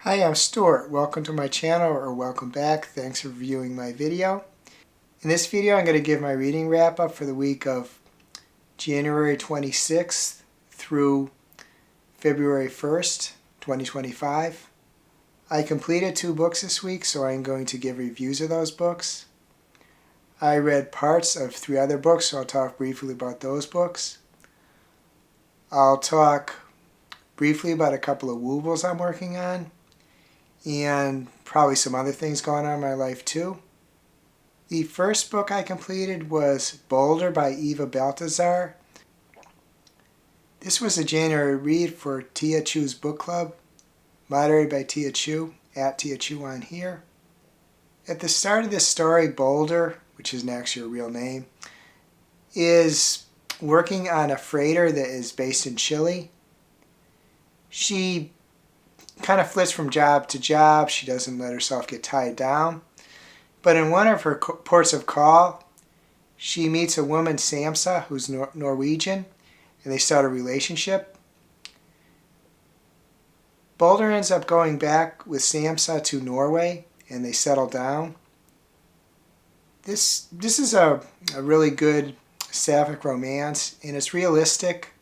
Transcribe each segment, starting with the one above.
Hi, I'm Stuart. Welcome to my channel, or welcome back. Thanks for viewing my video. In this video, I'm going to give my reading wrap up for the week of January 26th through February 1st, 2025. I completed 2 books this week, so I'm going to give reviews of those books. I read parts of 3 other books, so I'll talk briefly about those books. I'll talk briefly about a couple of Wobbles I'm working on, and probably some other things going on in my life too. The first book I completed was Boulder by Eva Baltasar. This was a January read for Tia Chu's book club, moderated by Tia Chu, at Tia Chu on here. At the start of this story, Boulder, which isn't actually a real name, is working on a freighter that is based in Chile. She kind of flits from job to job. She doesn't let herself get tied down. But in one of her ports of call, she meets a woman, Samsa, who's Norwegian, and they start a relationship. Boulder ends up going back with Samsa to Norway, and they settle down. This is a really good sapphic romance, and it's realistic.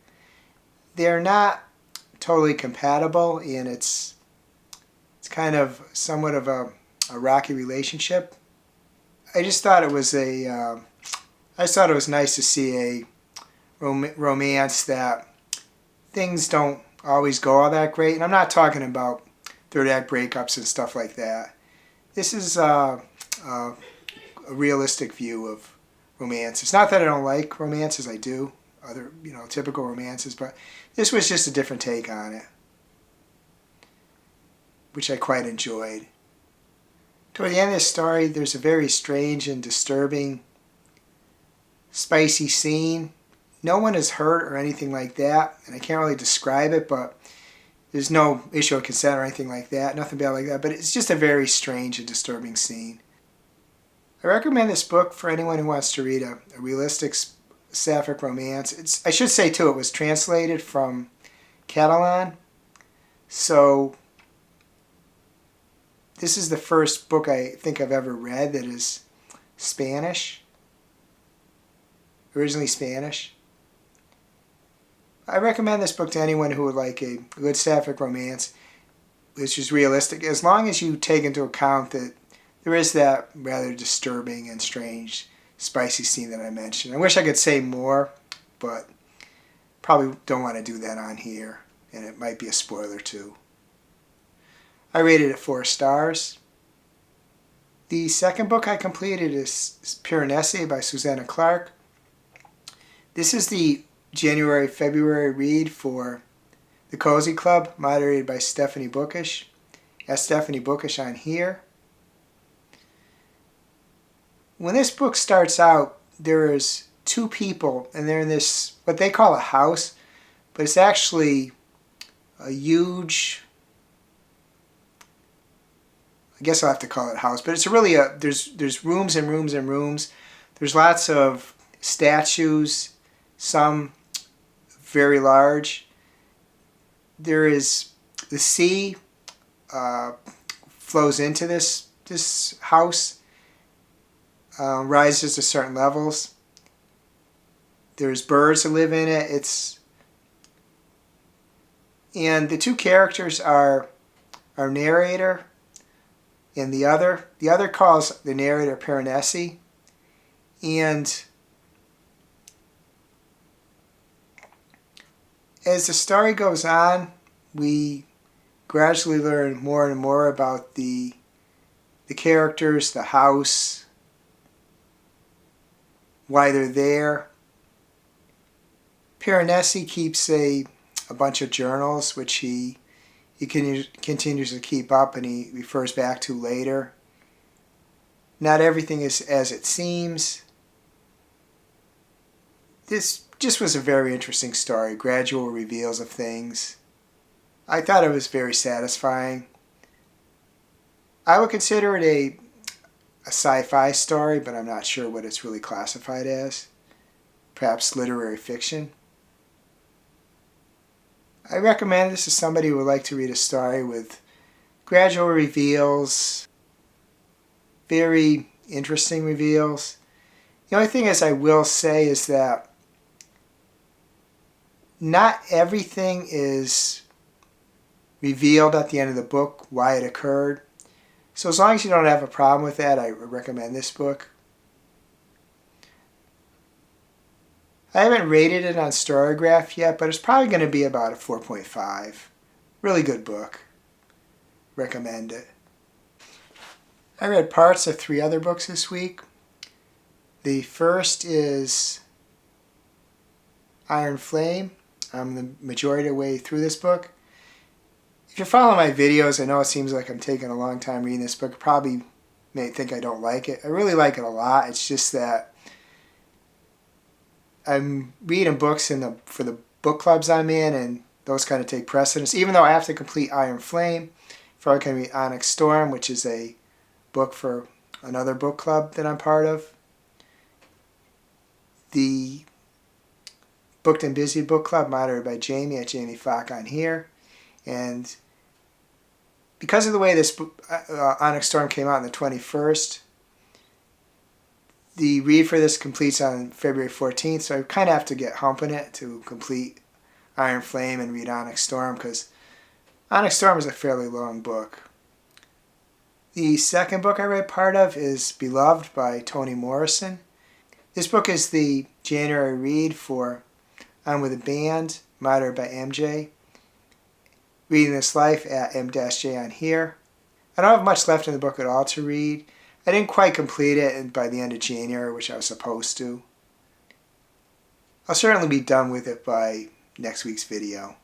They're not totally compatible, and it's kind of somewhat of a rocky relationship. I just thought it was nice to see a romance that things don't always go all that great. And I'm not talking about third act breakups and stuff like that. This is a realistic view of romance. It's not that I don't like romances, I do. Other, typical romances, but this was just a different take on it, which I quite enjoyed. Toward the end of the story, there's a very strange and disturbing, spicy scene. No one is hurt or anything like that, and I can't really describe it, but there's no issue of consent or anything like that, nothing bad like that, but it's just a very strange and disturbing scene. I recommend this book for anyone who wants to read a realistic sapphic romance. I should say too, it was translated from Catalan, so this is the first book I think I've ever read that is Spanish, originally Spanish. I recommend this book to anyone who would like a good sapphic romance, which is realistic, as long as you take into account that there is that rather disturbing and strange spicy scene that I mentioned. I wish I could say more, but probably don't want to do that on here, and it might be a spoiler too. I rated it 4 stars. The second book I completed is Piranesi by Susanna Clarke. This is the January-February read for the Cozy Club, moderated by Stephanie Bookish. At Stephanie Bookish on here. When this book starts out, there is 2 people, and they're in this, what they call a house, but it's actually a huge, I guess I'll have to call it a house, but it's really there's rooms and rooms and rooms. There's lots of statues, some very large. There is, the sea flows into this house. Rises to certain levels. There's birds that live in it. And the 2 characters are our narrator and the other. The other calls the narrator Paranesi. And as the story goes on, we gradually learn more and more about the characters, the house, why they're there. Paranesi keeps a bunch of journals, which he continues to keep up, and he refers back to later. Not everything is as it seems. This just was a very interesting story, gradual reveals of things. I thought it was very satisfying. I would consider it a sci-fi story, but I'm not sure what it's really classified as. Perhaps literary fiction. I recommend this to somebody who would like to read a story with gradual reveals, very interesting reveals. The only thing I will say is that not everything is revealed at the end of the book, why it occurred. So as long as you don't have a problem with that, I recommend this book. I haven't rated it on Storygraph yet, but it's probably going to be about a 4.5. Really good book. Recommend it. I read parts of 3 other books this week. The first is Iron Flame. I'm the majority of the way through this book. If you're following my videos, I know it seems like I'm taking a long time reading this book. You probably may think I don't like it. I really like it a lot. It's just that I'm reading books for the book clubs I'm in, and those kind of take precedence. Even though I have to complete Iron Flame before I can read Onyx Storm, which is a book for another book club that I'm part of. The Booked and Busy book club, moderated by Jaime at Jaime Fock on here. And because of the way this Onyx Storm came out on the 21st, the read for this completes on February 14th, so I kind of have to get humping it to complete Iron Flame and read Onyx Storm, because Onyx Storm is a fairly long book. The second book I read part of is Beloved by Toni Morrison. This book is the January read for I'm with a Band, moderated by MJ. Reading This Life at M-J on here. I don't have much left in the book at all to read. I didn't quite complete it by the end of January, which I was supposed to. I'll certainly be done with it by next week's video.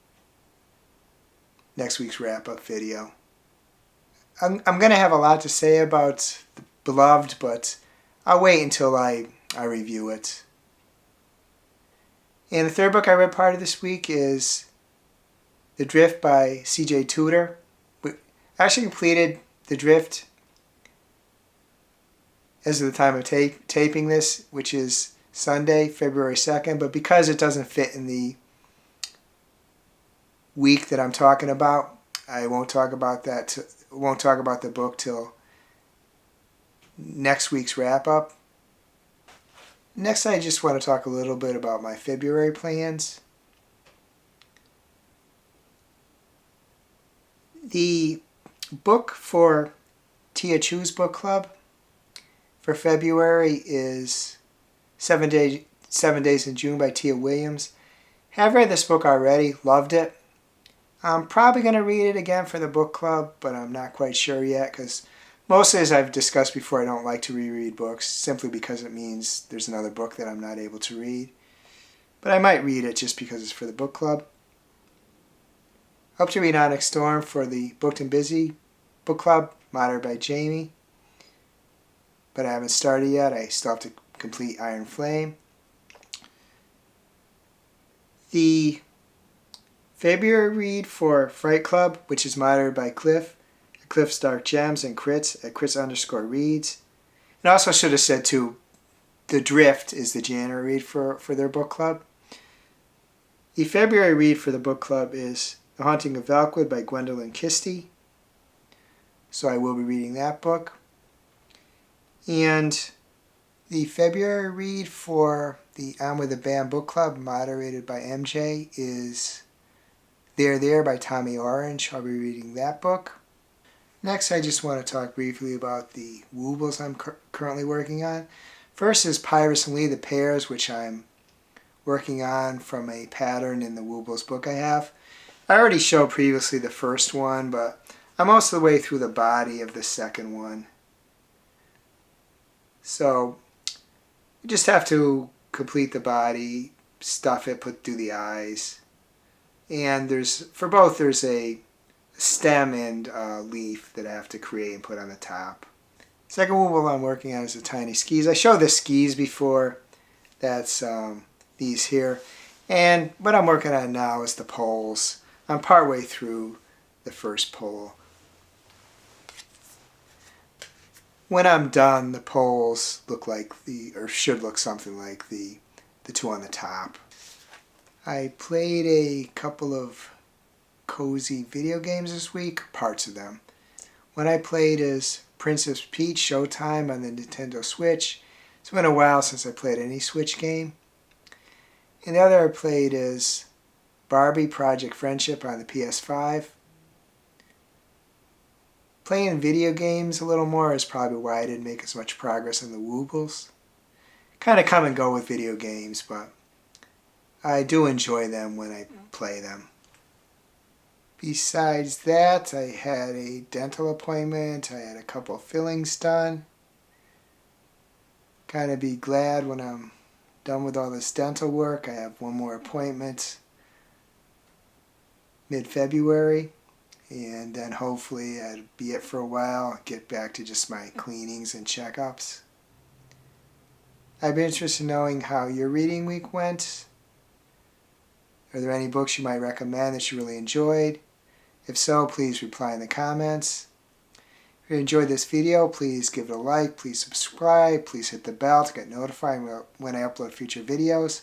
Next week's wrap-up video. I'm going to have a lot to say about the Beloved, but I'll wait until I review it. And the third book I read part of this week is The Drift by C.J. Tudor. I actually completed The Drift as of the time of taping this, which is Sunday, February 2nd, but because it doesn't fit in the week that I'm talking about, I won't talk about that. Won't talk about the book till next week's wrap-up. Next, I just want to talk a little bit about my February plans. The book for Tia Chu's book club for February is 7 Days in June by Tia Williams. Have read this book already, loved it. I'm probably going to read it again for the book club, but I'm not quite sure yet, because mostly, as I've discussed before, I don't like to reread books, simply because it means there's another book that I'm not able to read. But I might read it just because it's for the book club. Hope to read Onyx Storm for the Booked and Busy book club, moderated by Jaime. But I haven't started yet. I still have to complete Iron Flame. The February read for Fright Club, which is moderated by Cliff, at Cliff's Dark Gems, and Kritz at Kritz_reads. And I also should have said, too, The Drift is the January read for their book club. The February read for the book club is The Haunting of Valkwood by Gwendolyn Christie. So I will be reading that book. And the February read for the I'm with a Band book club, moderated by MJ, is There by Tommy Orange. I'll be reading that book. Next, I just want to talk briefly about the Wobbles I'm currently working on. First is Pyrus and Lee, the pairs, which I'm working on from a pattern in the Wobbles book I have. I already showed previously the first one, but I'm most of the way through the body of the second one. So you just have to complete the body, stuff it, do the eyes. And for both there's a stem and leaf that I have to create and put on the top. Second wobble I'm working on is the tiny skis. I showed the skis before. That's these here. And what I'm working on now is the poles. I'm partway through the first pole. When I'm done, the poles look like should look something like the two on the top. I played a couple of cozy video games this week, parts of them. One I played is Princess Peach Showtime on the Nintendo Switch. It's been a while since I played any Switch game. And the other I played is Barbie Project Friendship on the PS5. Playing video games a little more is probably why I didn't make as much progress in the Wobbles. Kind of come and go with video games, but I do enjoy them when I play them. Besides that, I had a dental appointment. I had a couple of fillings done. Kind of be glad when I'm done with all this dental work. I have one more appointment mid-February, and then hopefully that'll be it for a while. Get back to just my cleanings and checkups. I'd be interested in knowing how your reading week went. Are there any books you might recommend that you really enjoyed? If so, please reply in the comments. If you enjoyed this video, please give it a like, please subscribe, please hit the bell to get notified when I upload future videos.